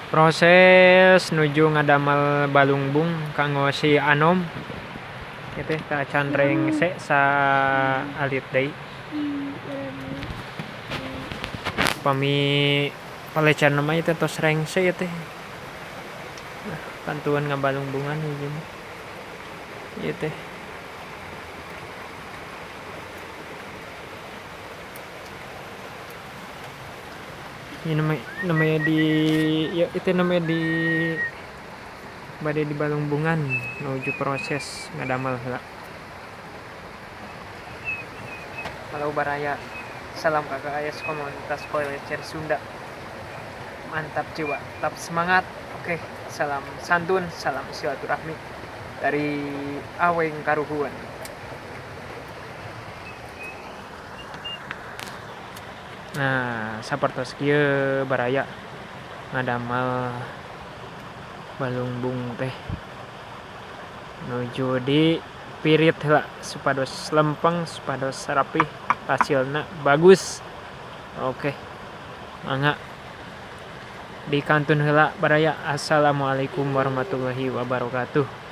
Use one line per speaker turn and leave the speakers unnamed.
Proses nuju ngadamel balungbung kanggo si Anom ieu teh can rengse sa alit deui. Upami palecan mah ieu teh tos rengse ieu teh. Nah, kantuan ngabalungbungan ieu mah. Ieu teh. Ini namanya di ya itu namanya di bade di balungbungan menuju proses ngadamel heula. Halo Baraya. Salam kakak AS komunitas Pelecer Sunda. Mantap jiwa, tetap semangat. Oke, salam santun, salam silaturahmi dari Aweng Karuhuan. Nah, sapertos kieu Baraya ngadamel balungbung teh nuju di pirit heula supados lempeng, supados rapih, hasilna bagus. Oke. Mangga di kantun heula Baraya. Assalamualaikum warahmatullahi wabarakatuh.